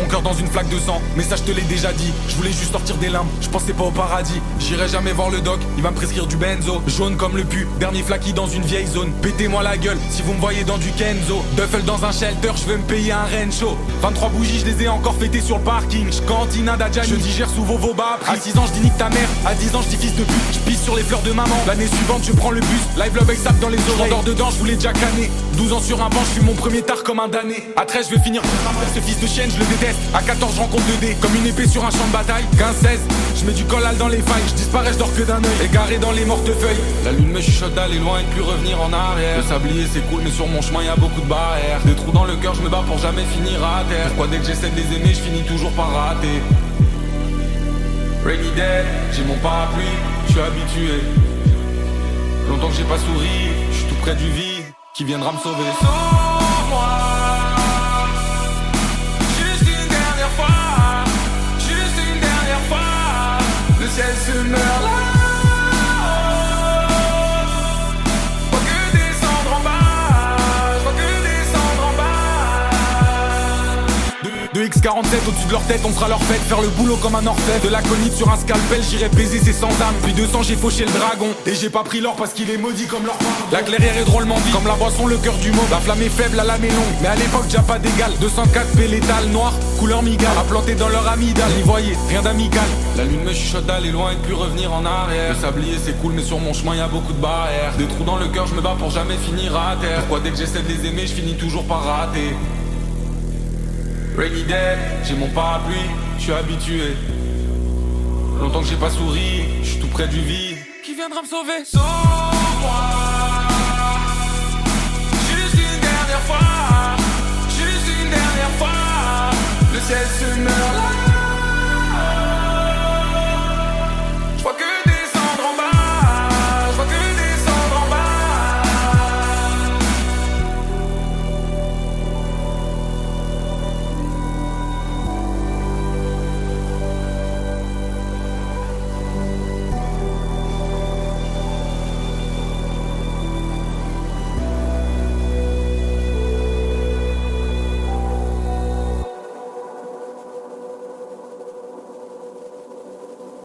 cœur dans une flaque de sang. Mais ça je te l'ai déjà dit, je voulais juste sortir des limbes, je pensais pas au paradis. J'irai jamais voir le doc, il va me prescrire du benzo. Jaune comme le pu, dernier flaki dans une vieille zone. Pétez-moi la gueule si vous me voyez dans du Kenzo. Duffel dans un shelter, je veux me payer un Rencho. 23 bougies, je les ai encore fêtées sur le parking. J'cantine un Dajani, je digère sous vos bas. À 6 ans je dis nique ta mère, à 10 ans je dis fils de pute. Je pisse sur les fleurs de maman, l'année suivante je prends le bus. Live love avec sap dans les oreilles, j'endors dedans, je voulais déjà canner. 12 ans sur un banc, je suis mon premier tard comme un damné. À 13 je vais finir ce fils de chienne, je le déteste. À 14 je rencontre 2D, comme une épée sur un champ de bataille. 15-16, je mets du collal dans les failles. Je disparais, je dors que d'un œil, égaré dans les mortefeuilles. La lune me chuchote d'aller loin et de plus revenir en arrière. Le sablier c'est cool mais sur mon chemin y a beaucoup de barrières. Des trous dans le cœur, je me bats pour jamais finir à terre. Pourquoi dès que j'essaie de les aimer, je finis toujours par rater. Rainy day, j'ai mon parapluie, je suis habitué. Longtemps que j'ai pas souri, je suis tout près du vide. Qui viendra me sauver? Sauve-moi, juste une dernière fois, juste une dernière fois. Le ciel se meurt là. Je vois que descendre en bas, je vois que descendre en bas. De X47 au-dessus de leur tête, on fera leur fête. Faire le boulot comme un orfèvre. De l'aconite sur un scalpel, j'irai baiser ses sans âme. Puis 200 j'ai fauché le dragon. Et j'ai pas pris l'or parce qu'il est maudit comme leur parent. La clairière est drôlement vide, comme la boisson, le cœur du mot. La flamme est faible, la lame est longue, mais à l'époque déjà pas d'égal. 204 P létal, noir, couleur migale. À planter dans leur amygdale, n'y voyez, rien d'amical. La lune me chuchote d'aller loin et de plus revenir en arrière. Le sablier c'est cool mais sur mon chemin y a beaucoup de barrières. Des trous dans le cœur, je me bats pour jamais finir à terre. Pourquoi dès que j'essaie de les aimer, je finis toujours par rater? Rainy day, j'ai mon parapluie, je suis habitué. Longtemps que j'ai pas souri, je suis tout près du vide. Qui viendra me sauver? Sauve-moi.